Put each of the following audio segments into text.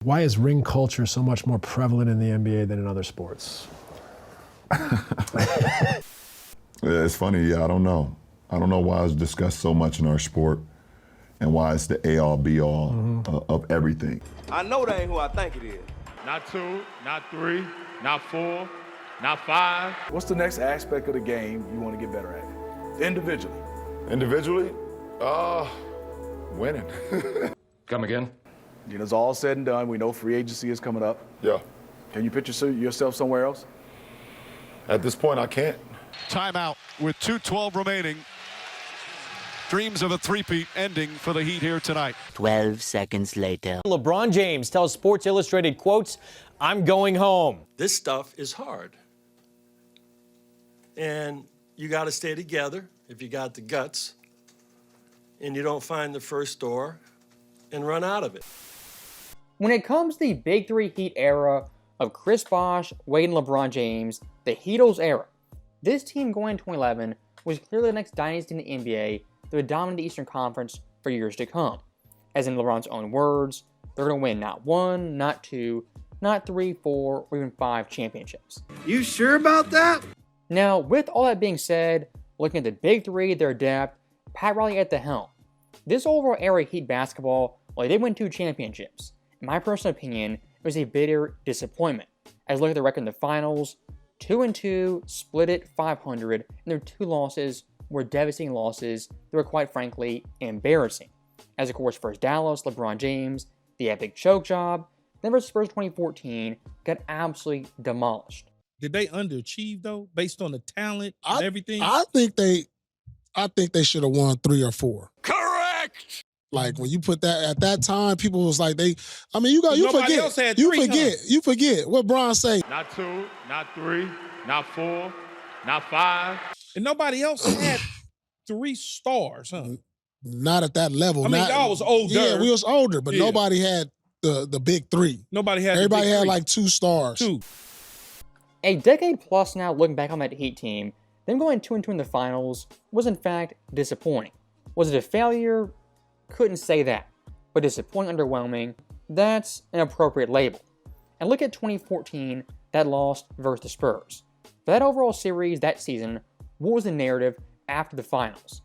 Why is ring culture so much more prevalent in the NBA than in other sports? Yeah, it's funny. Yeah, I don't know. I don't know why it's discussed so much in our sport and why it's the A-all, B-all of everything. I know that ain't who I think it is. Not 2, not 3, not 4, not 5. What's the next aspect of the game you want to get better at? Individually. Individually, winning. Come again? You know, it's all said and done. We know free agency is coming up. Yeah. Can you picture yourself somewhere else? At this point, I can't. Timeout with 2:12 remaining. Dreams of a three-peat ending for the Heat here tonight. 12 seconds later. LeBron James tells Sports Illustrated, quotes, "I'm going home." This stuff is hard. And you got to stay together if you got the guts and you don't find the first door and run out of it. When it comes to the Big Three Heat era of Chris Bosh, Wade, and LeBron James, the Heatles era, this team going in 2011 was clearly the next dynasty in the NBA that would dominate the Eastern Conference for years to come. As in LeBron's own words, they're going to win not 1, not 2, not 3, 4, or even 5 championships. You sure about that? Now, with all that being said, looking at the Big Three, their depth, Pat Riley at the helm, this overall era of Heat basketball, well, they did win 2 championships. In my personal opinion, it was a bitter disappointment. As I look at the record in the finals, 2-2, split it 500, and their 2 losses were devastating losses that were quite frankly embarrassing. As of course, first Dallas, LeBron James, the epic choke job, then versus Spurs 2014, got absolutely demolished. Did they underachieve though, based on the talent and everything? I think they should have won 3 or 4. Correct! Like when you put that at that time, people was like you Nobody forget. else had You 3, You forget what Bron say. Not 2, not 3, not 4, not 5. And nobody else had 3 stars, huh? Not at that level. I mean, y'all was older. Yeah, we was older, but nobody had the big 3. Nobody had. Everybody the big had 3. like 2 stars. 2. A decade plus now, looking back on that Heat team, them going 2-2 in the finals was in fact disappointing. Was it a failure? Couldn't say that. But disappointing, underwhelming, that's an appropriate label. And look at 2014, that loss versus the Spurs. For that overall series that season, what was the narrative after the finals?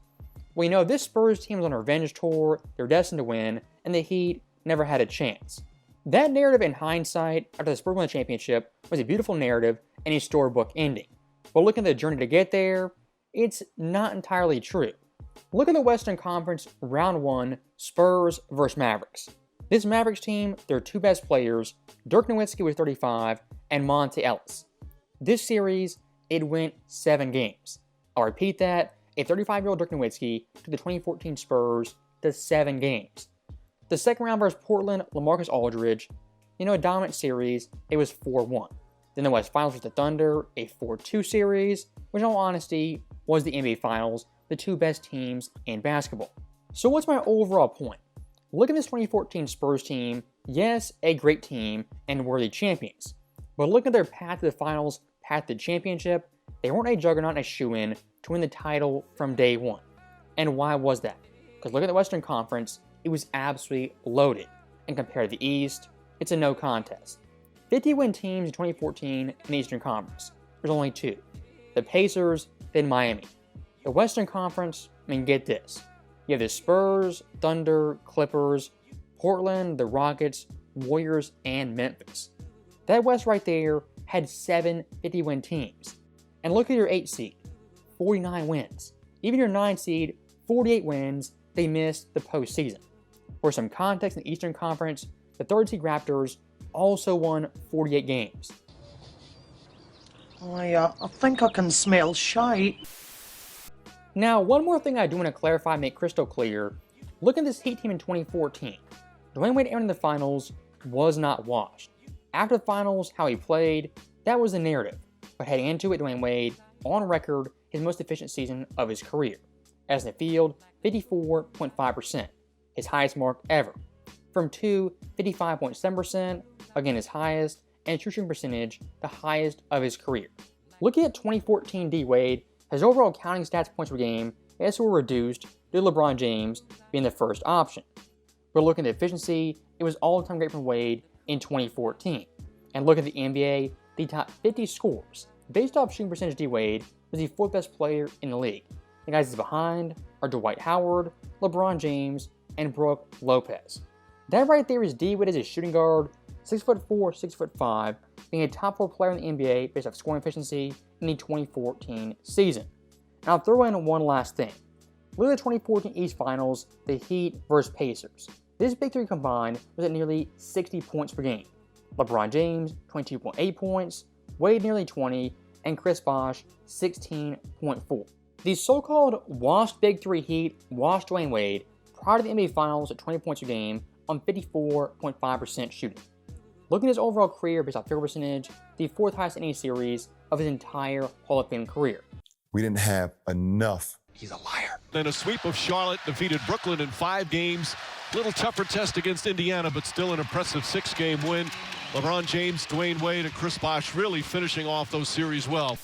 We know this Spurs team was on a revenge tour, they were destined to win, and the Heat never had a chance. That narrative in hindsight, after the Spurs won the championship, was a beautiful narrative and a storybook ending. But looking at the journey to get there, it's not entirely true. Look at the Western Conference Round 1, Spurs versus Mavericks. This Mavericks team, their 2 best players, Dirk Nowitzki with 35 and Monte Ellis. This series, it went 7 games. I'll repeat that, a 35-year-old Dirk Nowitzki took the 2014 Spurs to 7 games. The second round versus Portland, LaMarcus Aldridge, a dominant series, it was 4-1. Then the West Finals with the Thunder, a 4-2 series, which in all honesty was the NBA Finals, the 2 best teams in basketball. So what's my overall point? Look at this 2014 Spurs team, yes, a great team and worthy champions. But look at their path to the finals, path to the championship, they weren't a juggernaut and a shoo-in to win the title from day one. And why was that? Because look at the Western Conference, it was absolutely loaded. And compared to the East, it's a no contest. 50-win teams in 2014 in the Eastern Conference. There's only 2. The Pacers, then Miami. The Western Conference, get this. You have the Spurs, Thunder, Clippers, Portland, the Rockets, Warriors, and Memphis. That West right there had 7 50-win teams. And look at your 8 seed, 49 wins. Even your 9 seed, 48 wins, they missed the postseason. For some context in the Eastern Conference, the 3rd seed Raptors also won 48 games. I think I can smell shite. Now, one more thing I do want to clarify and make crystal clear. Look at this Heat team in 2014. Dwyane Wade entering the finals was not washed. After the finals, how he played, that was the narrative. But heading into it, Dwyane Wade, on record, his most efficient season of his career. As in the field, 54.5%, his highest mark ever. From 2, 55.7%, again his highest, and true shooting percentage, the highest of his career. Looking at 2014 D-Wade, his overall counting stats points per game also were reduced due to LeBron James being the first option. But looking at the efficiency, it was all-time great from Wade in 2014. And look at the NBA, the top 50 scores. Based off shooting percentage, D Wade was the 4th best player in the league. The guys he's behind are Dwight Howard, LeBron James, and Brook Lopez. That right there is D Wade as a shooting guard, 6'4", 6'5", being a top 4 player in the NBA based off scoring efficiency in the 2014 season. And I'll throw in one last thing. Look at the 2014 East Finals, the Heat versus Pacers. This big three combined was at nearly 60 points per game. LeBron James, 22.8 points, Wade nearly 20, and Chris Bosh, 16.4. The so-called washed Big Three Heat washed Dwyane Wade prior to the NBA Finals at 20 points per game on 54.5% shooting. Looking at his overall career based off field percentage, the 4th highest in any series of his entire Hall of Fame career. We didn't have enough. He's a liar. Then a sweep of Charlotte defeated Brooklyn in 5 games. Little tougher test against Indiana, but still an impressive 6-game win. LeBron James, Dwyane Wade, and Chris Bosh really finishing off those series well.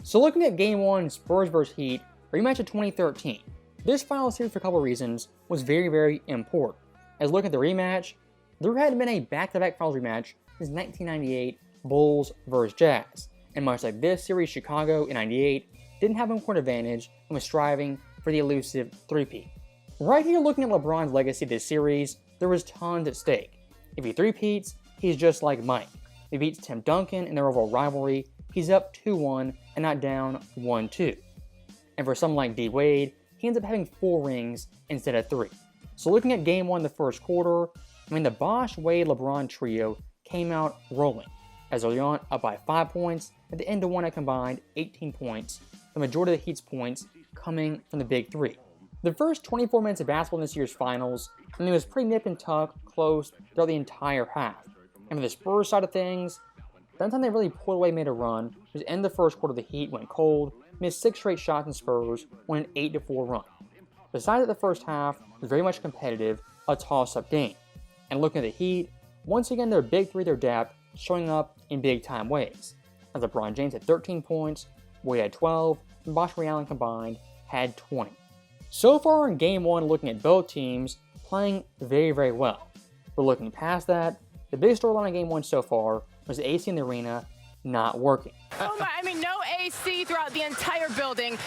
So looking at Game 1, Spurs vs. Heat, rematch of 2013. This final series for a couple of reasons was very, very important. As looking at the rematch, there hadn't been a back-to-back finals rematch since 1998 Bulls vs. Jazz. And much like this series, Chicago in 98 didn't have home court advantage and was striving for the elusive three-peat. Right here looking at LeBron's legacy this series, there was tons at stake. If he three-peats, he's just like Mike. If he beats Tim Duncan in their overall rivalry, he's up 2-1 and not down 1-2. And for someone like D Wade, he ends up having 4 rings instead of 3. So looking at Game 1 the first quarter, the Bosh, Wade, LeBron trio came out rolling. As early on, up by 5 points, at the end of one, I combined 18 points, the majority of the Heat's points coming from the Big Three. The first 24 minutes of basketball in this year's finals, it was pretty nip and tuck, close throughout the entire half. And for the Spurs side of things, the only time they really pulled away, made a run, was in the first quarter. The Heat went cold, missed 6 straight shots, and Spurs won an 8-4 run. Besides that, the first half was very much competitive, a toss-up game. And looking at the Heat, once again their Big Three, their depth, showing up in big-time ways. As LeBron James had 13 points, Wade had 12, and Bosh and Allen combined had 20. So far in Game 1, looking at both teams, playing very, very well. But looking past that, the big storyline in Game 1 so far was the AC in the arena not working. Oh my, no AC throughout the entire building.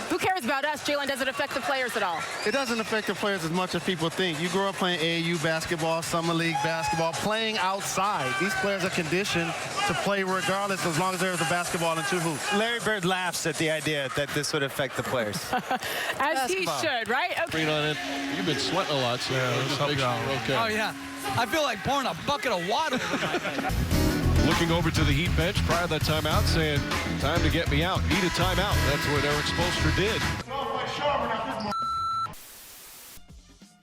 Who cares about us, Jalen? Does it affect the players at all? It doesn't affect the players as much as people think. You grow up playing AAU basketball, summer league basketball, playing outside. These players are conditioned to play regardless as long as there's a basketball and 2 hoops. Larry Bird laughs at the idea that this would affect the players. As he should, right? Okay. Green on it. You've been sweating a lot, so just make sure you're okay. Oh, yeah. I feel like pouring a bucket of water. Looking over to the Heat bench prior to that timeout, saying, time to get me out. Need a timeout. That's what Eric Spoelstra did.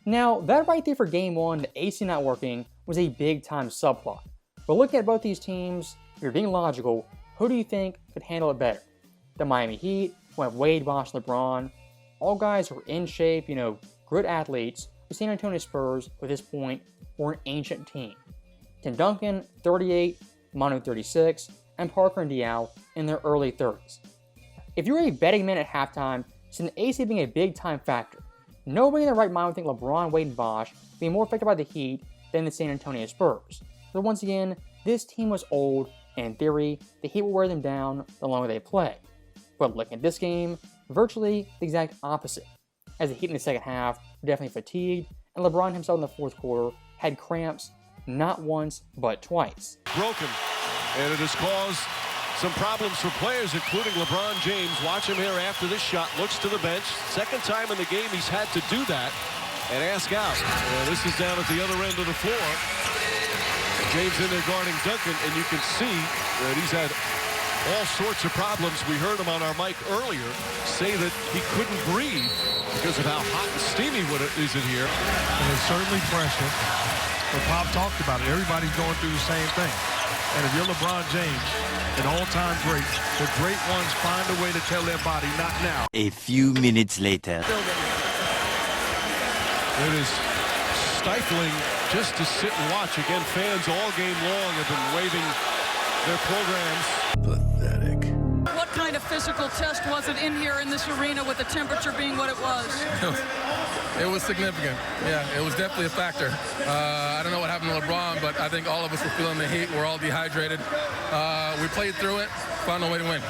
Now, that right there for Game 1, the AC not working, was a big-time subplot. But looking at both these teams, if you're being logical, who do you think could handle it better? The Miami Heat, who have Wade, Bosh, LeBron, all guys who are in shape, good athletes. The San Antonio Spurs, at this point, were an ancient team. Tim Duncan, 38, Manu 36, and Parker and Diaw in their early 30s. If you were a betting man at halftime, seeing the AC being a big-time factor, nobody in their right mind would think LeBron, Wade, and Bosh being more affected by the Heat than the San Antonio Spurs. But once again, this team was old, and in theory, the Heat will wear them down the longer they play. But looking at this game, virtually the exact opposite. As the Heat in the second half were definitely fatigued, and LeBron himself in the fourth quarter had cramps not once, but twice. Broken, and it has caused some problems for players, including LeBron James. Watch him here after this shot, looks to the bench. Second time in the game he's had to do that and ask out. This is down at the other end of the floor. James in there guarding Duncan, and you can see that he's had all sorts of problems. We heard him on our mic earlier say that he couldn't breathe because of how hot and steamy it is in here. And it's certainly pressure. But Pop talked about it. Everybody's going through the same thing. And if you're LeBron James, an all-time great, the great ones find a way to tell their body, not now. A few minutes later. It is stifling just to sit and watch. Again, fans all game long have been waving their programs. Pathetic. What kind of physical test was it in here in this arena with the temperature being what it was? It was significant. Yeah, it was definitely a factor. I don't know what happened to LeBron, but I think all of us were feeling the heat. We're all dehydrated. We played through it, found a way to win.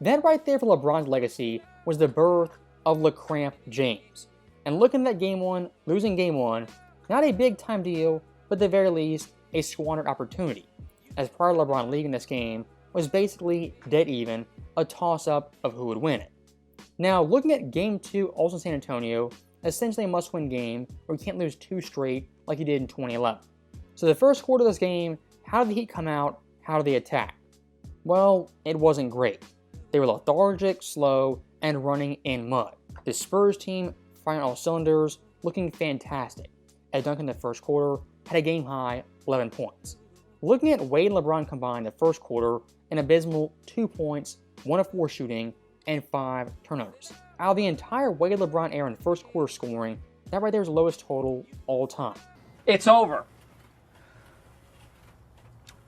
That right there for LeBron's legacy was the birth of Lramp James. And looking at game one, losing game one, not a big time deal, but at the very least, a squandered opportunity, as prior to LeBron leaving this game was basically dead even, a toss-up of who would win it. Now, looking at game 2, also in San Antonio, essentially a must-win game where you can't lose 2 straight like you did in 2011. So the first quarter of this game, how did the Heat come out? How did they attack? Well, it wasn't great. They were lethargic, slow, and running in mud. The Spurs team firing all cylinders, looking fantastic, as Duncan in the first quarter had a game-high 11 points. Looking at Wade and LeBron combined in the first quarter, an abysmal 2 points, 1 of 4 shooting, and 5 turnovers. Out of the entire Wade-LeBron era in first quarter scoring, that right there is the lowest total all time. It's over.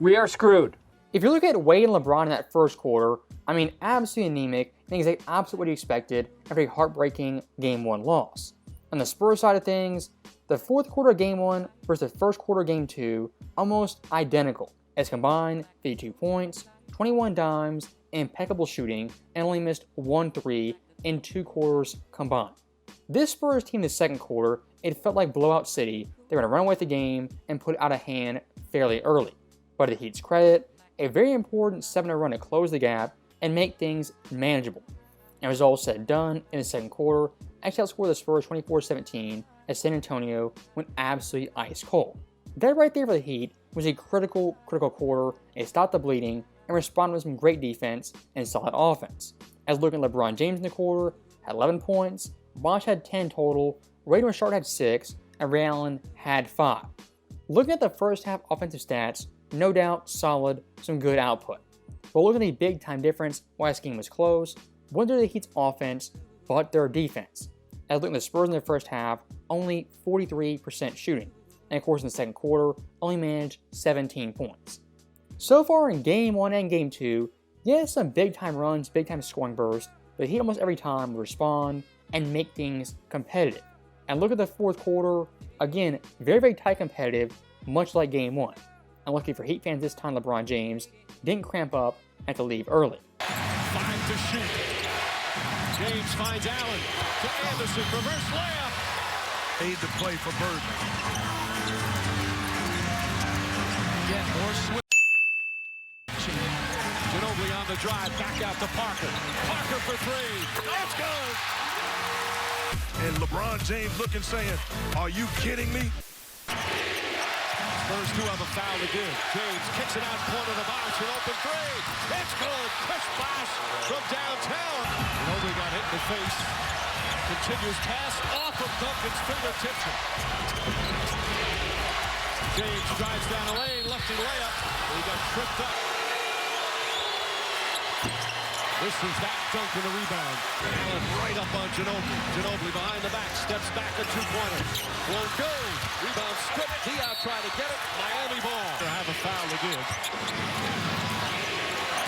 We are screwed. If you look at Wade and LeBron in that first quarter, I mean, absolutely anemic, and exactly opposite what you expected after a heartbreaking Game 1 loss. On the Spurs side of things, the fourth quarter of Game 1 versus the first quarter of Game 2, almost identical, as combined 52 points, 21 dimes, impeccable shooting, and only missed 1 3 in 2 quarters combined. This Spurs team in the second quarter, it felt like blowout city. They were going to run away with the game and put it out of hand fairly early. But to the Heat's credit, a very important 7-0 run to close the gap and make things manageable. And it was all said and done in the second quarter, actually outscored the Spurs 24-17 as San Antonio went absolutely ice cold. That right there for the Heat was a critical quarter. It stopped the bleeding and responded with some great defense and solid offense. As looking at LeBron James in the quarter, had 11 points, Bosh had 10 total, Ray Richard had 6, and Ray Allen had 5. Looking at the first half offensive stats, no doubt solid, some good output. But looking at the big time difference, why this game was close, wasn't the Heat's offense, but their defense. As looking at the Spurs in the first half, only 43% shooting, and of course in the second quarter, only managed 17 points. So far in Game 1 and Game 2, yes, some big time runs, big time scoring bursts, but the Heat almost every time would respond and make things competitive. And look at the fourth quarter, again, very tight competitive, much like Game 1. And lucky for Heat fans this time, LeBron James didn't cramp up and had to leave early. 5 to shoot. James finds Allen to Anderson, reverse layup. Made the play for Birdman. Again, more switch. Ginobili on the drive, back out to Parker. Parker for 3. That's good. And LeBron James looking, saying, "Are you kidding me?" Spurs do have a foul to give. James kicks it out corner to Bosh, an open 3. It's good. Chris Bosh from downtown. Ginobili got hit in the face. Continues pass off of Duncan's fingertips. James drives down the lane, lefty layup. He got tripped up. This is that Duncan the rebound. Allen right up on Ginobili. Ginobili behind the back, steps back a 2-pointer. Won't go. Rebound stripped. Diop trying to get it. Miami ball. They have a foul to give.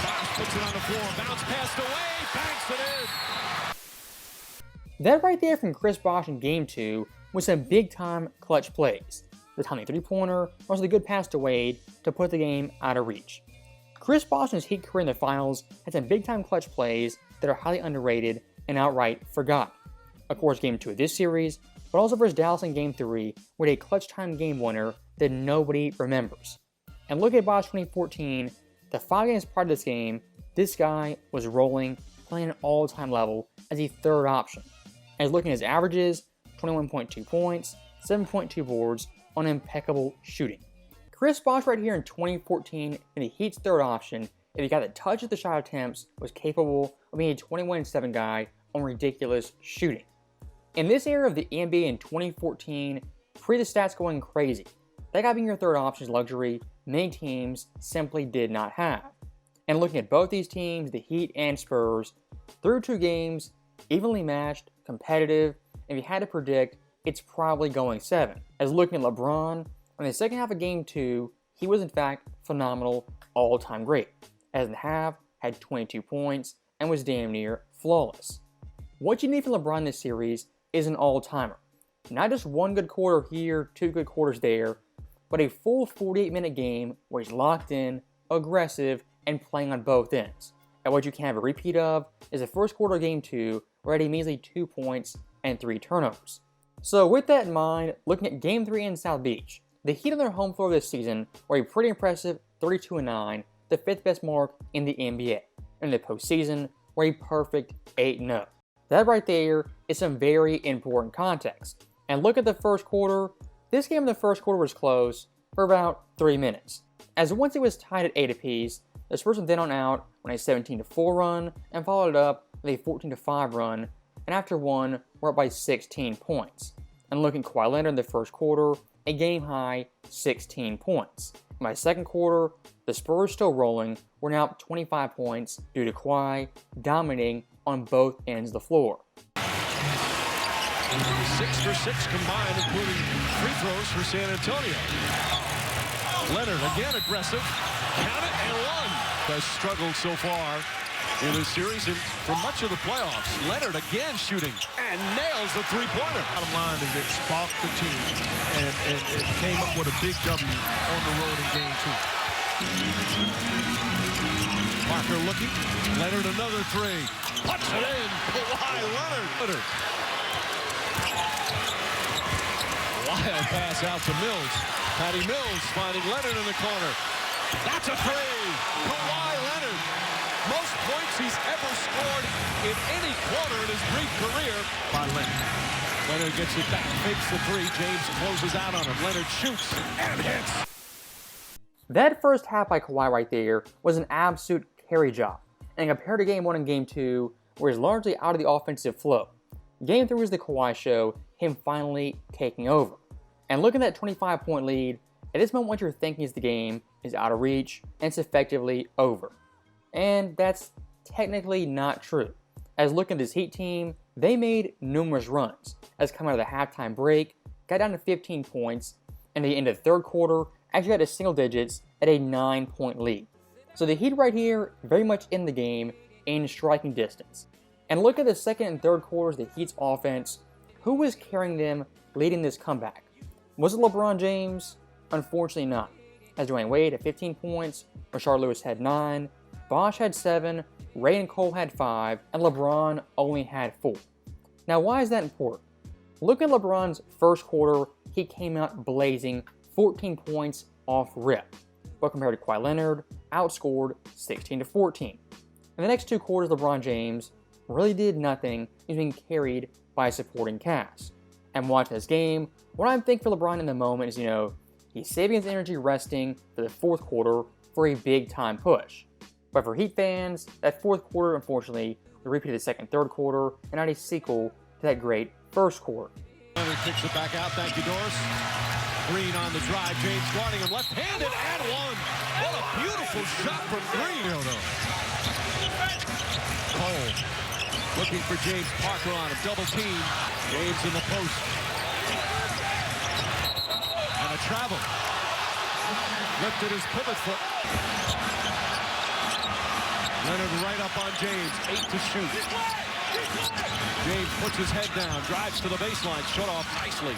Bosh puts it on the floor. Bounce passed away. Banks it in. That right there from Chris Bosh in Game 2 was some big-time clutch plays. The timely 3-pointer, also the good pass to Wade to put the game out of reach. Chris Bosh in his Heat career in the finals had some big-time clutch plays that are highly underrated and outright forgotten. Of course, Game 2 of this series, but also versus Dallas in Game 3, with a clutch-time game winner that nobody remembers. And look at Bosh 2014, the 5 games prior to this game, this guy was rolling, playing an all-time level as a third option. And looking at his averages, 21.2 points, 7.2 boards on impeccable shooting. Chris Bosh right here in 2014 in the Heat's third option, if he got the touch at the shot attempts, was capable of being a 21-7 guy on ridiculous shooting. In this era of the NBA in 2014, pre the stats going crazy, that guy being your third option is luxury many teams simply did not have. And looking at both these teams, the Heat and Spurs, through 2 games, evenly matched, competitive, if you had to predict, it's probably going 7. As looking at LeBron, in the second half of Game 2, he was in fact phenomenal, all-time great. As in the half, had 22 points, and was damn near flawless. What you need from LeBron this series is an all-timer. Not just one good quarter here, two good quarters there, but a full 48-minute game where he's locked in, aggressive, and playing on both ends. And what you can have a repeat of is the first quarter of Game 2, where he had a measly 2 points and 3 turnovers. So with that in mind, looking at Game 3 in South Beach, the Heat on their home floor this season were a pretty impressive 32-9, the 5th best mark in the NBA. And in the postseason, were a perfect 8-0. That right there is some very important context. And look at the first quarter. This game in the first quarter was close for about 3 minutes. As once it was tied at 8 apiece, the Spurs from then on out went a 17-4 run and followed it up with a 14-5 run, and after one, we're up by 16 points. And looking at Kawhi Leonard in the first quarter, a game-high 16 points. In my second quarter, the Spurs still rolling, were now up 25 points due to Kawhi dominating on both ends of the floor. 6 for 6 combined, including free throws for San Antonio. Leonard again aggressive. Count it and one. Has struggled so far in this series and for much of the playoffs. Leonard again shooting and nails the three-pointer. Bottom line is it sparked the team and it came up with a big W on the road in Game 2. Parker looking. Leonard another three. Puts it in. Kawhi Leonard. Wild pass out to Mills. Patty Mills finding Leonard in the corner. That's a three. Kawhi Leonard. Most points he's ever scored in any quarter in his brief career by Leonard. Leonard gets it back, fakes the three. James closes out on him. Leonard shoots and hits. That first half by Kawhi right there was an absolute carry job. And compared to Game 1 and Game 2, where he's largely out of the offensive flow, Game 3 was the Kawhi show, him finally taking over. And looking at that 25-point lead, at this moment what you're thinking is the game is out of reach and it's effectively over. And that's technically not true. As looking at this Heat team, they made numerous runs. As coming out of the halftime break, got down to 15 points, and they ended the third quarter, actually got to single digits at a 9-point lead. So the Heat right here, very much in the game, in striking distance. And look at the second and third quarters of the Heat's offense. Who was carrying them leading this comeback? Was it LeBron James? Unfortunately not. As Dwyane Wade had 15 points, Rashard Lewis had 9, Bosh had 7, Ray and Cole had 5, and LeBron only had 4. Now why is that important? Look at LeBron's first quarter, he came out blazing, 14 points off rip. But compared to Kawhi Leonard, outscored 16-14. In the next 2 quarters, LeBron James really did nothing. He's being carried by a supporting cast. And watching this game, what I'm thinking for LeBron in the moment is, he's saving his energy resting for the fourth quarter for a big-time push. But for Heat fans, that fourth quarter, unfortunately, will repeat the second, third quarter, and not a sequel to that great first quarter. Leonard kicks it back out. Thank you, Doris. Green on the drive. James guarding him left-handed and one. What a beautiful shot from Green. Cole looking for James Parker on him. Double team. James in the post. And a travel. Lifted his pivot foot. Leonard right up on James. 8 to shoot. James puts his head down. Drives to the baseline. Shut off nicely.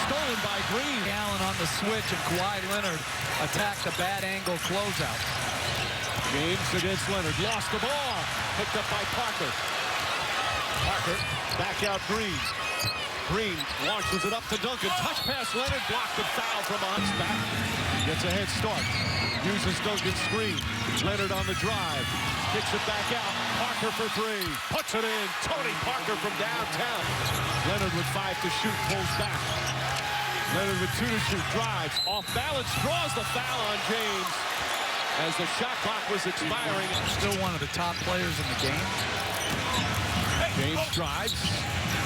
Stolen by Green. Allen on the switch and Kawhi Leonard attacked a bad angle closeout. James against Leonard. Lost the ball. Picked up by Parker. Parker back out Green. Green launches it up to Duncan. Touch pass Leonard. Blocked and foul from a hunchback. Gets a head start. Uses Duncan's screen. Leonard on the drive. Kicks it back out. Parker for 3. Puts it in. Tony Parker from downtown. Leonard with 5 to shoot. Pulls back. Leonard with 2 to shoot. Drives. Off balance. Draws the foul on James. As the shot clock was expiring. Still one of the top players in the game. James drives.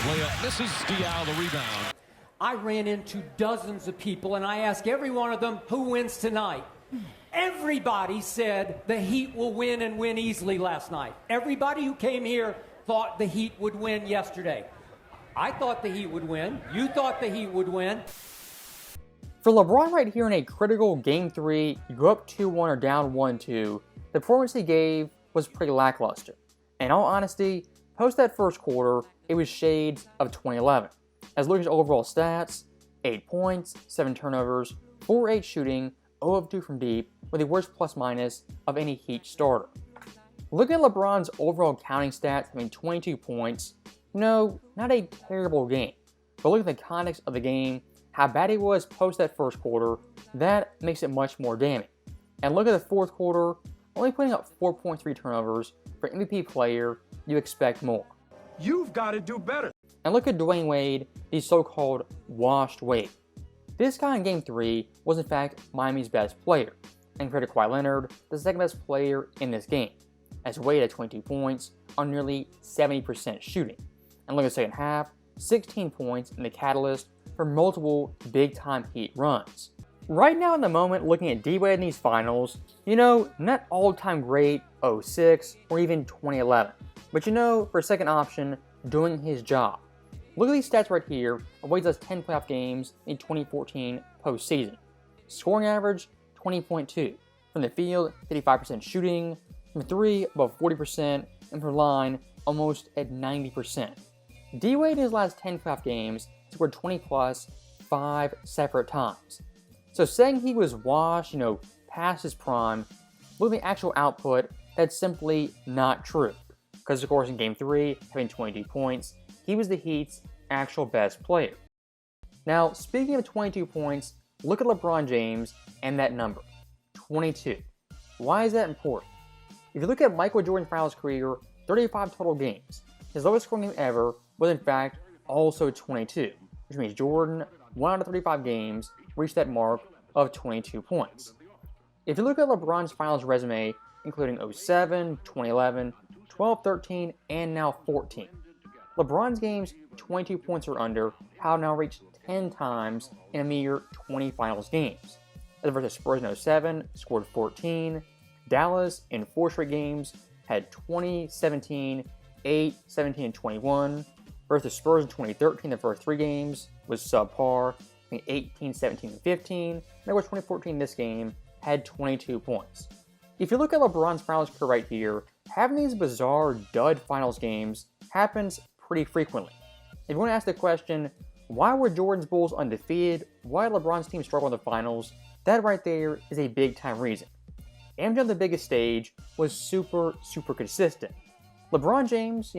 Layup misses. Diallo the rebound. I ran into dozens of people, and I asked every one of them, who wins tonight? Everybody said the Heat will win and win easily last night. Everybody who came here thought the Heat would win yesterday. I thought the Heat would win. You thought the Heat would win. For LeBron right here in a critical Game 3, you go up 2-1 or down 1-2, the performance he gave was pretty lackluster. In all honesty, Post that first quarter, it was shades of 2011. As looking at overall stats, 8 points, 7 turnovers, 4-8 shooting, 0 of 2 from deep, with the worst plus-minus of any Heat starter. Looking at LeBron's overall counting stats, having 22 points, no, not a terrible game. But look at the context of the game, how bad he was post that first quarter, that makes it much more damning. And look at the fourth quarter, only putting up 4.3 turnovers. For an MVP player, you expect more. You've got to do better. And look at Dwyane Wade, the so-called washed Wade. This guy in Game 3 was in fact Miami's best player, and compared to Kawhi Leonard, the second best player in this game, as Wade had 22 points on nearly 70% shooting. And look at the second half, 16 points in the catalyst for multiple big-time Heat runs. Right now in the moment, looking at D-Wade in these finals, not all-time great 06 or even 2011, but for a second option, doing his job. Look at these stats right here of Wade's last 10 playoff games in 2014 postseason. Scoring average, 20.2. From the field, 55% shooting. From 3, above 40%. And from line, almost at 90%. D-Wade in his last 10 playoff games scored 20 plus 5 separate times. So saying he was washed, past his prime, look at the actual output, that's simply not true. Because of course in Game 3, having 22 points, he was the Heat's actual best player. Now, speaking of 22 points, look at LeBron James and that number, 22. Why is that important? If you look at Michael Jordan's finals career, 35 total games, his lowest scoring game ever was in fact also 22, which means Jordan, 1 out of 35 games, reached that mark of 22 points. If you look at LeBron's finals resume, including 07, 2011, 12, 13, and now 14, LeBron's games 22 points or under have now reached 10 times in a mere 20 finals games. As versus Spurs in 07, scored 14, Dallas in 4 straight games had 20, 17, 8, 17, and 21, versus Spurs in 2013, the first 3 games was subpar, 18, 17, and 15, and of course 2014 this game had 22 points. If you look at LeBron's finals career right here, having these bizarre dud finals games happens pretty frequently. If you want to ask the question, why were Jordan's Bulls undefeated? Why did LeBron's team struggle in the finals? That right there is a big time reason. MJ on the biggest stage was super consistent. LeBron James,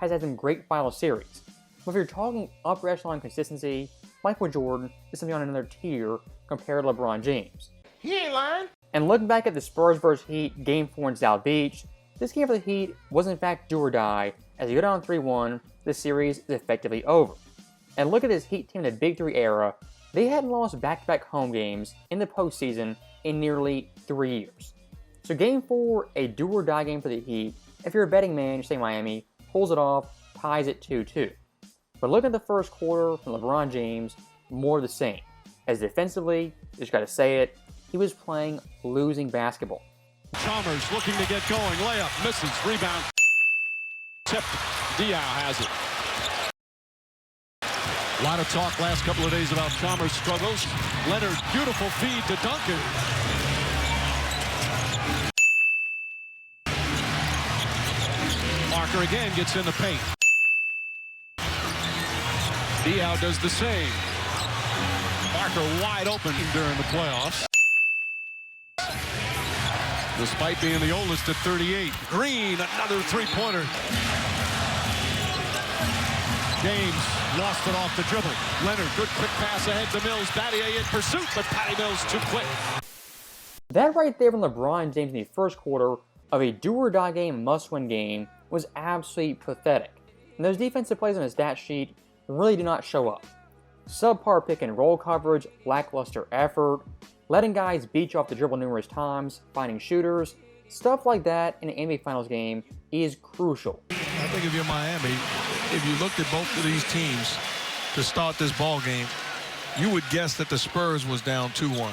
has had some great final series. But if you're talking upper echelon consistency, Michael Jordan is simply on another tier compared to LeBron James. He ain't lying. And looking back at the Spurs vs. Heat Game 4 in South Beach, this game for the Heat was in fact do or die. As you go down 3-1, the series is effectively over. And look at this Heat team in the Big 3 era, they hadn't lost back-to-back home games in the postseason in nearly 3 years. So Game 4, a do or die game for the Heat. If you're a betting man, you say Miami, pulls it off, ties it 2-2. But look at the first quarter from LeBron James, more of the same. As defensively, just gotta say it, he was playing losing basketball. Chalmers looking to get going, layup, misses, rebound. Tipped, Diaw has it. A lot of talk last couple of days about Chalmers' struggles. Leonard, beautiful feed to Duncan. Parker again gets in the paint. Diaw does the same. Parker wide open during the playoffs. Despite being the oldest at 38. Green, another three-pointer. James lost it off the dribble. Leonard, good quick pass ahead to Mills. Battier in pursuit, but Patty Mills too quick. That right there from LeBron James in the first quarter of a do-or-die game, must-win game, was absolutely pathetic. And those defensive plays on his stat sheet really do not show up. Subpar pick-and-roll coverage, lackluster effort, letting guys beat you off the dribble numerous times, finding shooters, stuff like that in an NBA Finals game is crucial. I think if you're Miami, if you looked at both of these teams to start this ball game, you would guess that the Spurs was down 2-1,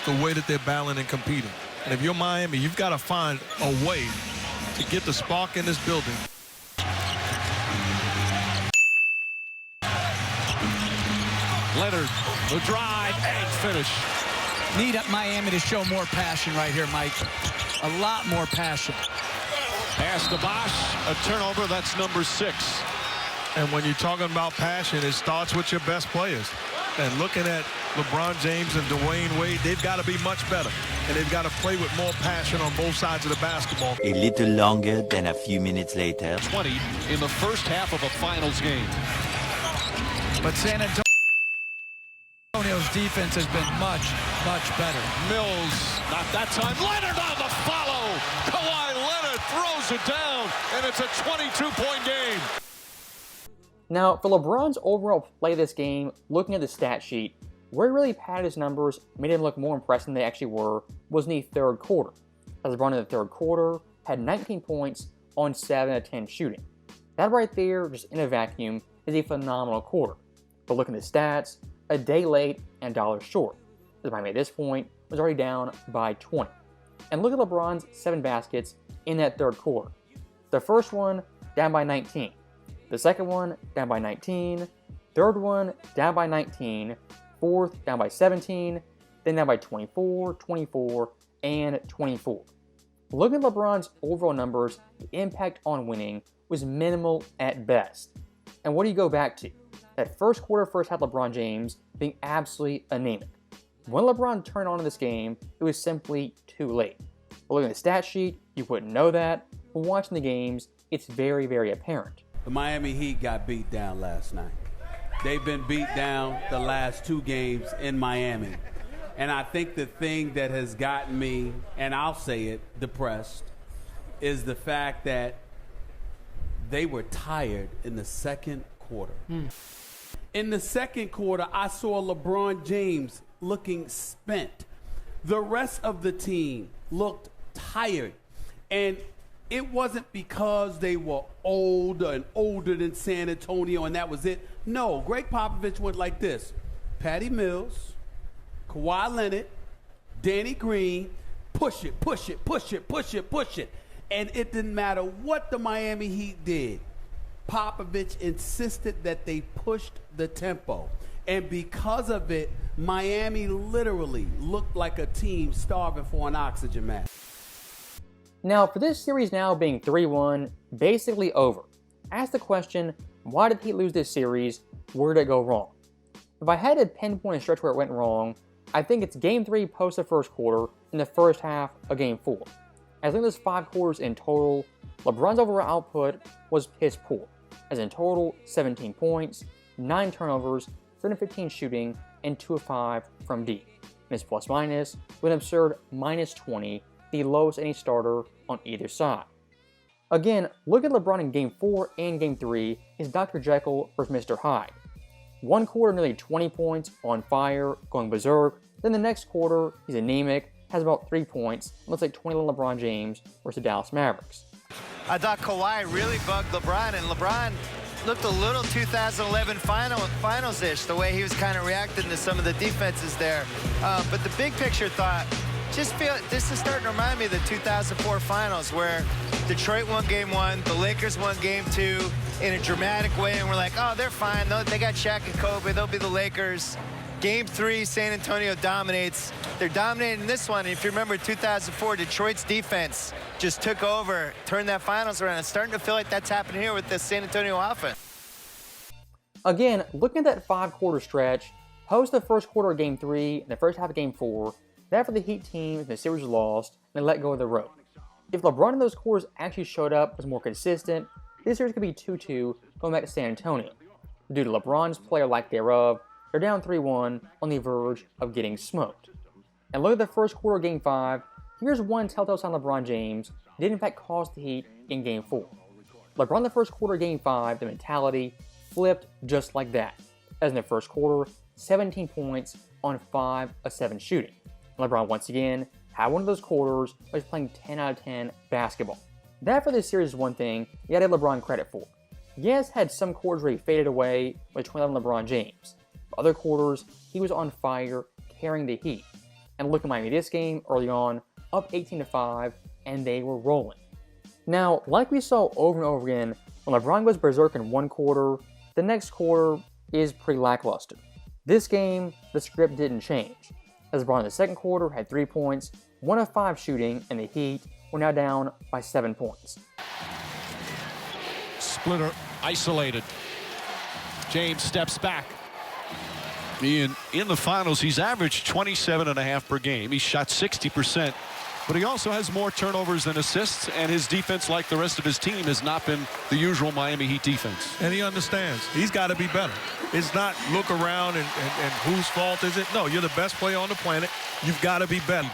the way that they're battling and competing. And if you're Miami, you've got to find a way to get the spark in this building. Leonard, the drive and finish. Need Miami to show more passion right here, Mike. A lot more passion. Pass to Bosh, a turnover, that's number 6. And when you're talking about passion, it starts with your best players. And looking at LeBron James and Dwyane Wade, they've got to be much better. And they've got to play with more passion on both sides of the basketball. A little longer than a few minutes later. 20 in the first half of a finals game. But San Antonio's defense has been much, much better. Mills, not that time. Leonard on the follow. Kawhi Leonard throws it down, and it's a 22-point game. Now, for LeBron's overall play this game, looking at the stat sheet, where he really padded his numbers, made him look more impressive than they actually were, was in the third quarter. As LeBron in the third quarter had 19 points on 7 of 10 shooting. That right there, just in a vacuum, is a phenomenal quarter. But looking at the stats, a day late and $1 short. As Miami at this point was already down by 20. And look at LeBron's 7 baskets in that third quarter. The first one, down by 19. The second one, down by 19. Third one, down by 19. Fourth, down by 17. Then down by 24, 24, and 24. Looking at LeBron's overall numbers, the impact on winning was minimal at best. And what do you go back to? That first quarter, first half LeBron James being absolutely anemic. When LeBron turned on in this game, it was simply too late. But looking at the stat sheet, you wouldn't know that. But watching the games, it's very, very apparent. The Miami Heat got beat down last night. They've been beat down the last 2 games in Miami. And I think the thing that has gotten me, and I'll say it, depressed, is the fact that they were tired in the second quarter. In the second quarter, I saw LeBron James looking spent. The rest of the team looked tired. And it wasn't because they were older and older than San Antonio and that was it. No, Greg Popovich went like this. Patty Mills, Kawhi Leonard, Danny Green, push it, push it, push it, push it, push it. And it didn't matter what the Miami Heat did. Popovich insisted that they pushed the tempo. And because of it, Miami literally looked like a team starving for an oxygen mask. Now, for this series now being 3-1, basically over, ask the question, why did he lose this series? Where did it go wrong? If I had to pinpoint a stretch where it went wrong, I think it's Game 3 post the first quarter and the first half of Game 4. As in those 5 quarters in total, LeBron's overall output was piss poor. As in total, 17 points, 9 turnovers, 315 shooting, and 2 of 5 from deep. And his plus minus with an absurd minus 20, the lowest any starter on either side. Again, look at LeBron in Game 4 and Game 3 is Dr. Jekyll versus Mr. Hyde. One quarter nearly 20 points, on fire, going berserk. Then the next quarter, he's anemic, has about 3 points, and looks like 21 LeBron James versus the Dallas Mavericks. I thought Kawhi really bugged LeBron, and LeBron looked a little 2011 finals-ish, the way he was kind of reacting to some of the defenses there. But the big picture thought, this is starting to remind me of the 2004 finals where Detroit won Game 1, the Lakers won Game 2 in a dramatic way, and we're like, oh, they're fine. They got Shaq and Kobe. They'll be the Lakers. Game 3, San Antonio dominates. They're dominating this one. And if you remember 2004, Detroit's defense just took over, turned that finals around. It's starting to feel like that's happening here with the San Antonio offense. Again, looking at that 5-quarter stretch, post the first quarter of Game 3 and the first half of Game 4, that for the Heat team, the series was lost, and they let go of the road. If LeBron in those quarters actually showed up, was more consistent, this series could be 2-2 going back to San Antonio. Due to LeBron's play or lack thereof, they're down 3-1 on the verge of getting smoked. And look at the first quarter of Game 5, here's one telltale sign LeBron James did in fact cause the Heat in Game 4. LeBron in the first quarter of Game 5, the mentality flipped just like that. As in the first quarter, 17 points on 5 of 7 shooting. LeBron once again had one of those quarters where he's playing 10 out of 10 basketball. That for this series is one thing you gotta give LeBron credit for. Yes, had some quarters where he faded away with 2011 LeBron James. But other quarters, he was on fire, carrying the Heat. And look at Miami this game early on, up 18-5, and they were rolling. Now, like we saw over and over again, when LeBron goes berserk in one quarter, the next quarter is pretty lackluster. This game, the script didn't change. As LeBron in the second quarter had 3 points, 1 of 5 shooting, and the Heat were now down by 7 points. Splitter isolated. James steps back. In the finals, he's averaged 27.5 per game. He shot 60%, but he also has more turnovers than assists, and his defense, like the rest of his team, has not been the usual Miami Heat defense. And he understands. He's got to be better. It's not look around and whose fault is it? No, you're the best player on the planet. You've got to be better.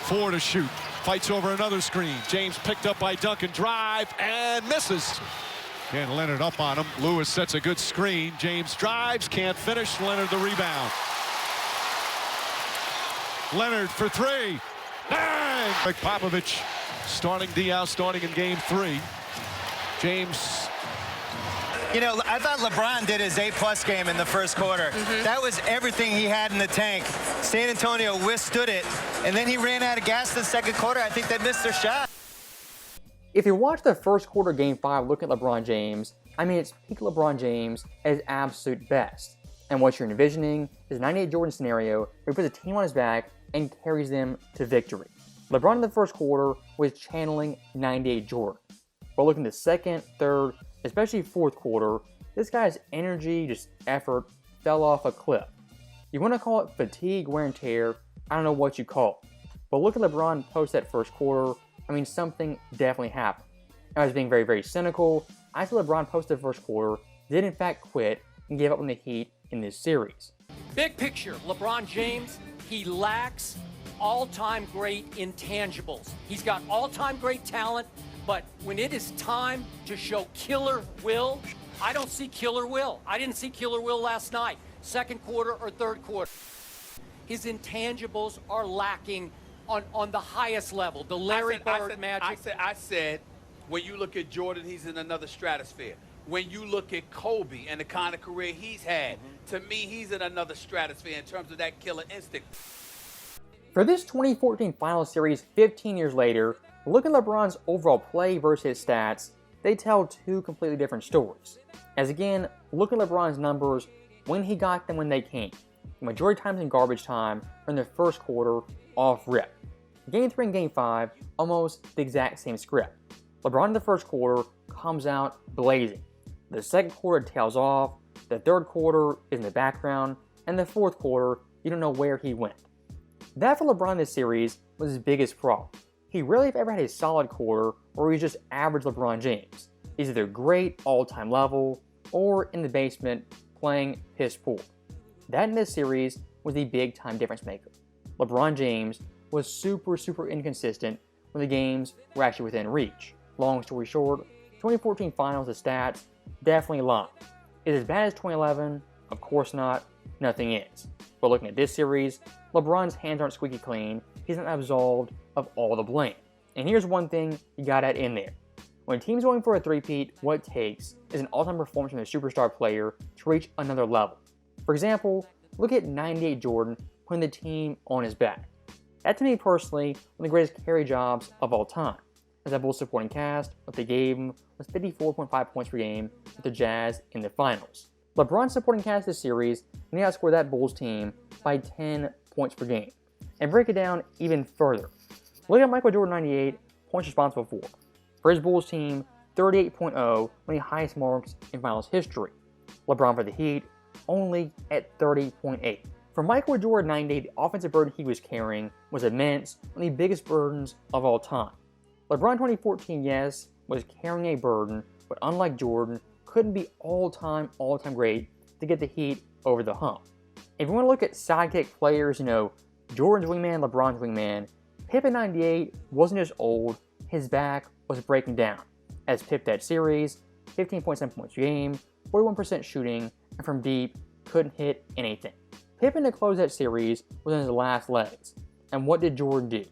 4 to shoot. Fights over another screen. James picked up by Duncan. Drive and misses. Again, Leonard up on him. Lewis sets a good screen. James drives, can't finish. Leonard the rebound. Leonard for 3. Bang! Greg Popovich starting Diaz, starting in game 3. James. You know, I thought LeBron did his A+ game in the first quarter. That was everything he had in the tank. San Antonio withstood it, and then he ran out of gas in the second quarter. I think they missed their shot. If you watch the first quarter Game 5, look at LeBron James, I mean, it's peak LeBron James at his absolute best. And what you're envisioning is a 98 Jordan scenario where he puts a team on his back and carries them to victory. LeBron in the first quarter was channeling 98 Jordan. But looking at the second, third, especially fourth quarter, this guy's energy, just effort, fell off a cliff. You want to call it fatigue, wear and tear, I don't know what you call it. But look at LeBron post that first quarter, I mean, something definitely happened. I was being very, very cynical. I saw LeBron post the first quarter, did in fact quit, and gave up on the Heat in this series. Big picture, LeBron James, he lacks all-time great intangibles. He's got all-time great talent, but when it is time to show killer will, I don't see killer will. I didn't see killer will last night, second quarter or third quarter. His intangibles are lacking on the highest level, the Larry Bird magic. I said, when you look at Jordan, he's in another stratosphere. When you look at Kobe and the kind of career he's had, to me, he's in another stratosphere in terms of that killer instinct. For this 2014 Finals Series 15 years later, look at LeBron's overall play versus his stats, they tell two completely different stories. As again, look at LeBron's numbers when he got them when they came. The majority of times in garbage time, or in the first quarter, off rip. Game 3 and Game 5, almost the exact same script. LeBron in the first quarter comes out blazing. The second quarter tails off, the third quarter is in the background, and the fourth quarter, you don't know where he went. That for LeBron this series was his biggest problem. He rarely ever had a solid quarter where he's just average LeBron James. He's either great all-time level, or in the basement playing piss poor. That in this series was the big time difference maker. LeBron James was super inconsistent when the games were actually within reach. Long story short, 2014 Finals, the stats definitely lie. Is it as bad as 2011? Of course not. Nothing is. But looking at this series, LeBron's hands aren't squeaky clean. He's not absolved of all the blame. And here's one thing you gotta add in there. When teams going for a three-peat, what it takes is an all-time performance from a superstar player to reach another level. For example, look at 98 Jordan putting the team on his back. That to me personally, one of the greatest carry jobs of all time. As that Bulls supporting cast, what they gave him was 54.5 points per game with the Jazz in the finals. LeBron's supporting cast this series, and he outscored that Bulls team by 10 points per game. And break it down even further. Look at Michael Jordan 98 points responsible for. For his Bulls team, 38.0, one of the highest marks in finals history. LeBron for the Heat, only at 30.8. For Michael Jordan 98, the offensive burden he was carrying was immense, one of the biggest burdens of all time. LeBron 2014, yes, was carrying a burden, but unlike Jordan, couldn't be all-time great to get the Heat over the hump. If you want to look at sidekick players, Jordan's wingman, LeBron's wingman, Pip at 98 wasn't just old, his back was breaking down. As Pip that series, 15.7 points per game, 41% shooting, and from deep, couldn't hit anything. Pippen to close that series was in his last legs. And what did Jordan do?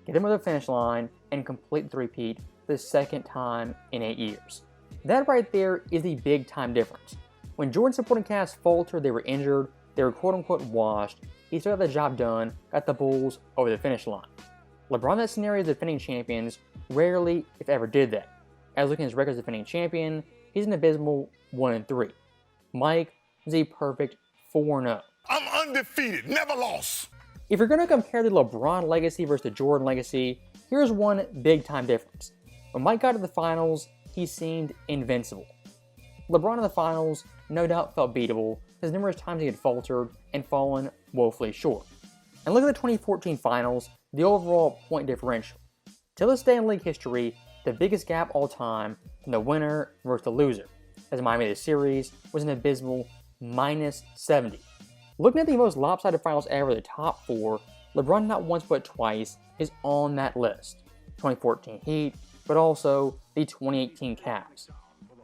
Get him to the finish line and complete the three-peat the second time in 8 years. That right there is the big time difference. When Jordan's supporting cast faltered, they were injured, they were quote-unquote washed, he still got the job done, got the Bulls over the finish line. LeBron in that scenario as defending champions rarely, if ever, did that. As looking at his record as defending champion, he's an abysmal 1-3. Mike is a perfect 4-0. I'm undefeated, never lost. If you're going to compare the LeBron legacy versus the Jordan legacy, Here's one big-time difference. When Mike got to the finals, he seemed invincible. LeBron in the finals no doubt felt beatable, as numerous times he had faltered and fallen woefully short. And look at the 2014 finals, the overall point differential. To this day in league history, the biggest gap all time from the winner versus the loser, as Miami of the series was an abysmal -70. Looking at the most lopsided finals ever, the top 4, LeBron not once but twice is on that list. 2014 Heat, but also the 2018 Cavs.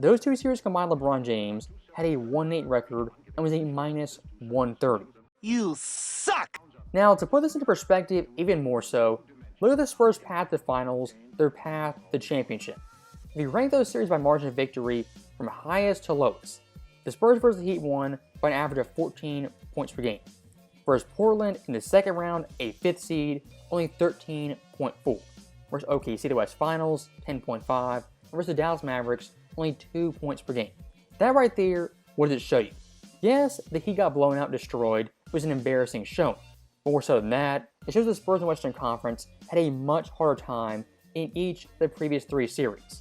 Those two series combined, LeBron James had a 1-8 record and was a -130. You suck! Now, to put this into perspective even more so, look at the Spurs' path to the finals, their path to the championship. If you rank those series by margin of victory from highest to lowest, the Spurs versus the Heat won by an average of 14 points per game. Versus Portland in the second round, a 5th seed, only 13.4. Versus OKC the West Finals, 10.5. And versus the Dallas Mavericks, only 2 points per game. That right there, what does it show you? Yes, the Heat got blown out and destroyed. It was an embarrassing showing. More so than that, it shows the Spurs in the Western Conference had a much harder time in each of the previous 3 series.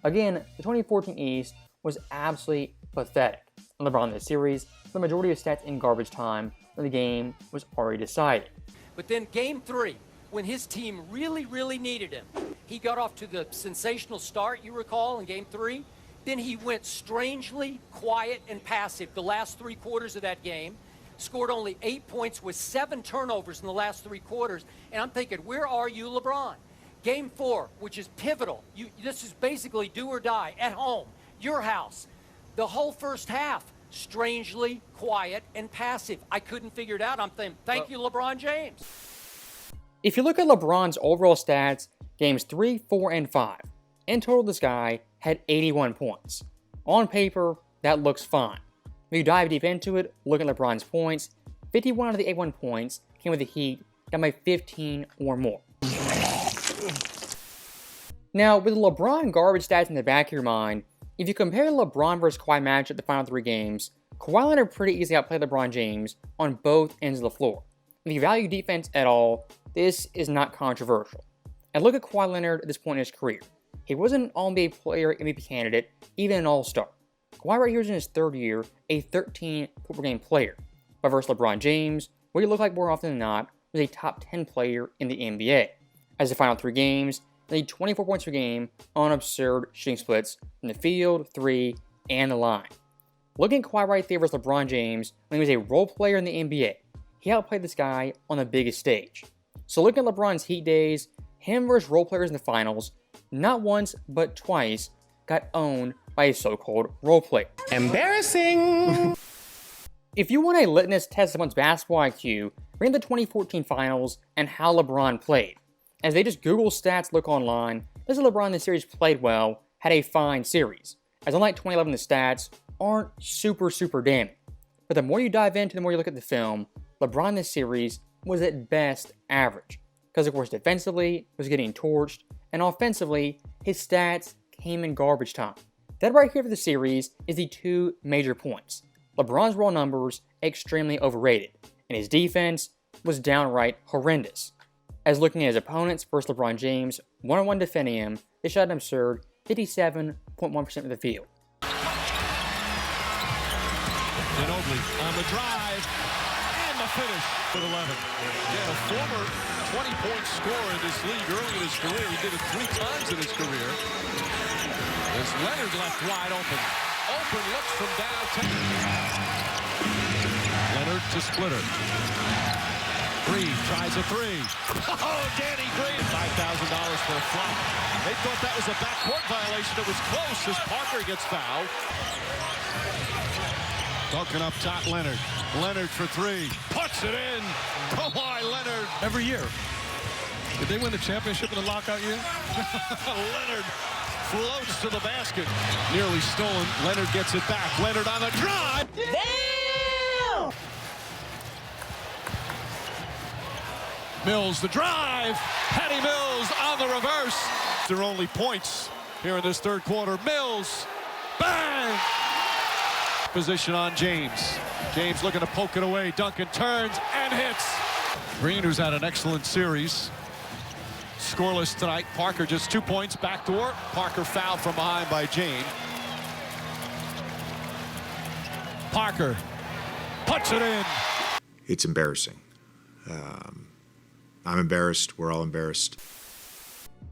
Again, the 2014 East was absolutely pathetic. And LeBron in the series, the majority of stats in garbage time when the game was already decided. But then game 3, when his team really needed him, he got off to the sensational start, you recall, in game 3. Then he went strangely quiet and passive the last 3 quarters of that game. Scored only 8 points with 7 turnovers in the last 3 quarters. And I'm thinking, where are you, LeBron? Game 4, which is pivotal. This is basically do or die at home, your house. The whole first half, strangely quiet and passive. I couldn't figure it out. I'm thinking, thank you, LeBron James. If you look at LeBron's overall stats, games 3, 4, and 5, in total this guy had 81 points. On paper, that looks fine. If you dive deep into it, look at LeBron's points, 51 out of the 81 points came with the Heat, got by 15 or more. Now, with the LeBron garbage stats in the back of your mind, if you compare LeBron versus Kawhi match at the final 3 games, Kawhi Leonard pretty easily outplayed LeBron James on both ends of the floor. If you value defense at all, this is not controversial. And look at Kawhi Leonard at this point in his career. He wasn't an All-NBA player, MVP candidate, even an All-Star. Kawhi right here is in his 3rd year, a 13-point-per-game player. But versus LeBron James, what he looked like more often than not was a top 10 player in the NBA. As the final 3 games, he had 24 points per game on absurd shooting splits from the field, 3, and the line. Looking at Kawhi right there versus LeBron James when he was a role player in the NBA, he outplayed this guy on the biggest stage. So looking at LeBron's Heat days, him versus role players in the finals, not once but twice, got owned by a so-called role player. Embarrassing! If you want a litmus test of someone's basketball IQ, bring the 2014 finals and how LeBron played. As they just Google stats, look online, this is LeBron in the series played well, had a fine series. As unlike 2011, the stats aren't super damning. But the more you dive into, the more you look at the film, LeBron in this series was at best average. Because of course defensively, he was getting torched, and offensively, his stats came in garbage time. That right here for the series is the 2 major points. LeBron's raw numbers extremely overrated, and his defense was downright horrendous. As looking at his opponents versus LeBron James, one-on-one defending him, they shot an absurd 57.1% of the field. Ginobili on the drive, and the finish with 11. Yeah, a former 20-point scorer in this league early in his career. He did it 3 times in his career. As Leonard left wide open. Open looks from downtown. Leonard to Splitter. Green tries a 3. Oh, Danny Green. $5,000 for a flop. They thought that was a backcourt violation. It was close as Parker gets fouled. Duncan up top, Leonard. Leonard for 3. Puts it in. Kawhi Leonard. Every year. Did they win the championship in the lockout year? Leonard floats to the basket. Nearly stolen. Leonard gets it back. Leonard on the drive. Damn! Mills the drive. Patty Mills on the reverse. Their only points here in this 3rd quarter. Mills. Bang! Position on James. James looking to poke it away. Duncan turns and hits. Green, who's had an excellent series. scoreless tonight. Parker just 2 points, backdoor. Parker fouled from behind by James. Parker puts it in. It's embarrassing. I'm embarrassed. We're all embarrassed.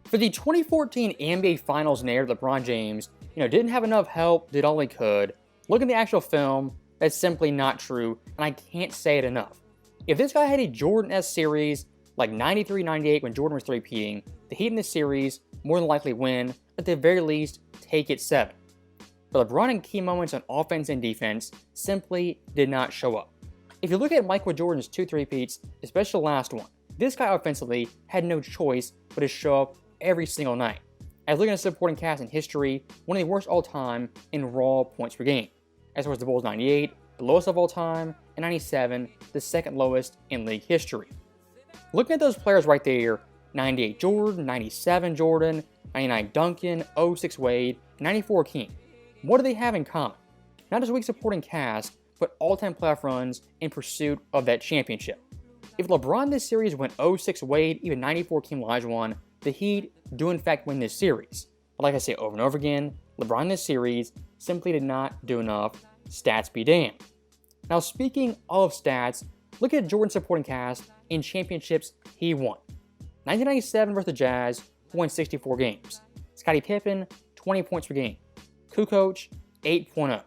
For the 2014 NBA Finals narrative, LeBron James, didn't have enough help, did all he could. Look at the actual film, that's simply not true, and I can't say it enough. If this guy had a Jordan-esque series, like 93-98 when Jordan was three-peating, the Heat in this series more than likely win, at the very least, take it 7. But LeBron in key moments on offense and defense simply did not show up. If you look at Michael Jordan's 2 three-peats, especially the last one, this guy offensively had no choice but to show up every single night. As looking at a supporting cast in history, one of the worst all time in raw points per game. As far as the Bulls 98, the lowest of all time, and 97, the second lowest in league history. Looking at those players right there, 98 Jordan, 97 Jordan, 99 Duncan, 06 Wade, 94 King. What do they have in common? Not just weak supporting cast, but all-time playoff runs in pursuit of that championship. If LeBron this series went 06 Wade, even 94 King Olajuwon, the Heat do in fact win this series. But like I say over and over again, LeBron in this series simply did not do enough. Stats be damned. Now speaking of stats, look at Jordan's supporting cast in championships he won. 1997 versus the Jazz, who won 64 games. Scottie Pippen, 20 points per game. Kukoc, 8.0.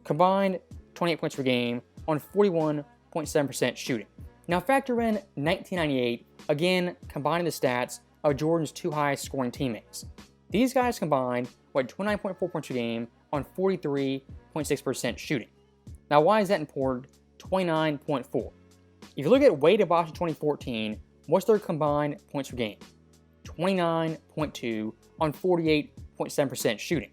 Combined, 28 points per game on 41.7% shooting. Now factor in 1998, again combining the stats of Jordan's 2 highest scoring teammates. These guys combined were at 29.4 points per game on 43.6% shooting. Now why is that important? 29.4. If you look at Wade and Bosh in 2014, what's their combined points per game? 29.2 on 48.7% shooting.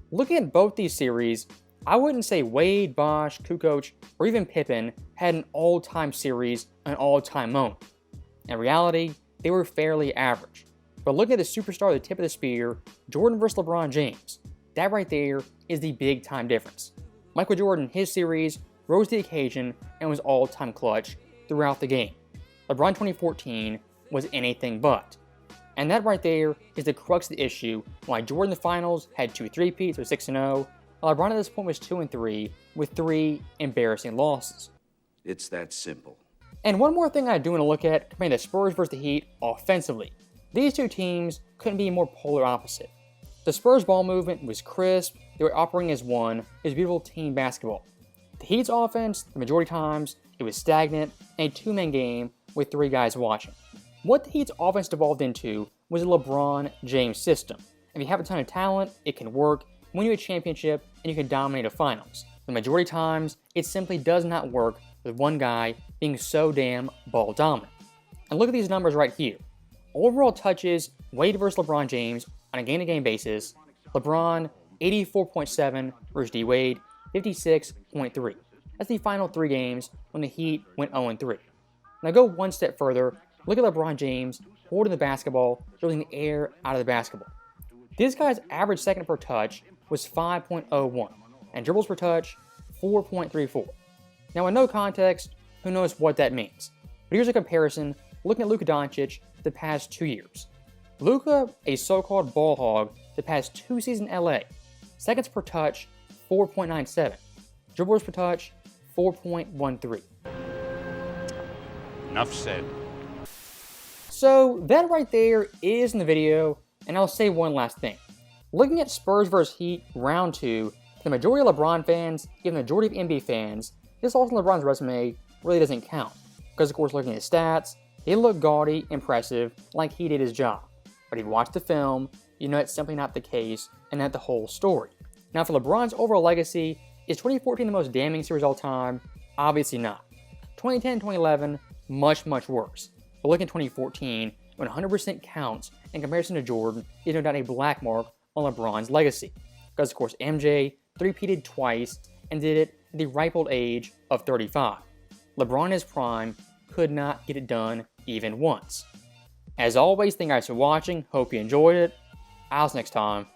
Looking at both these series, I wouldn't say Wade, Bosh, Kukoc, or even Pippen had an all-time series, an all-time moment. In reality, they were fairly average. But looking at the superstar at the tip of the spear, Jordan versus LeBron James, that right there is the big-time difference. Michael Jordan, his series, rose to the occasion and was all-time clutch throughout the game. LeBron 2014 was anything but. And that right there is the crux of the issue why Jordan in the finals had 2 three-peats with 6-0, while LeBron at this point was 2-3 with 3 embarrassing losses. It's that simple. And one more thing I do want to look at comparing the Spurs versus the Heat offensively. These two teams couldn't be more polar opposite. The Spurs ball movement was crisp, they were operating as one, it was beautiful team basketball. The Heat's offense, the majority of times, it was stagnant and a 2-man game with 3 guys watching. What the Heat's offense devolved into was a LeBron James system. If you have a ton of talent, it can work, win you a championship, and you can dominate a finals. The majority of times, it simply does not work with one guy being so damn ball dominant. And look at these numbers right here. Overall touches, Wade versus LeBron James on a game-to-game basis, LeBron 84.7 versus D Wade 56.3. That's the final 3 games when the Heat went 0-3. Now go one step further, look at LeBron James holding the basketball, drilling the air out of the basketball. This guy's average second per touch was 5.01, and dribbles per touch, 4.34. Now in no context, who knows what that means? But here's a comparison looking at Luka Doncic the past 2 years. Luka, a so-called ball hog the past 2 seasons in LA. Seconds per touch, 4.97. Dribblers per touch, 4.13. Enough said. So that right there is in the video, and I'll say one last thing. Looking at Spurs vs. Heat round 2, the majority of LeBron fans, even the majority of NBA fans, this loss on LeBron's resume really doesn't count. Because of course looking at his stats, they look gaudy, impressive, like he did his job. But if you watch the film, you know it's simply not the case, and not the whole story. Now for LeBron's overall legacy, is 2014 the most damning series of all time? Obviously not. 2010, 2011, much worse. But look at 2014, when 100% counts in comparison to Jordan, is no doubt a black mark on LeBron's legacy. Because of course MJ three-peated twice and did it at the ripe old age of 35. LeBron in his prime could not get it done even once. As always, thank you guys for watching, hope you enjoyed it. I'll see you next time.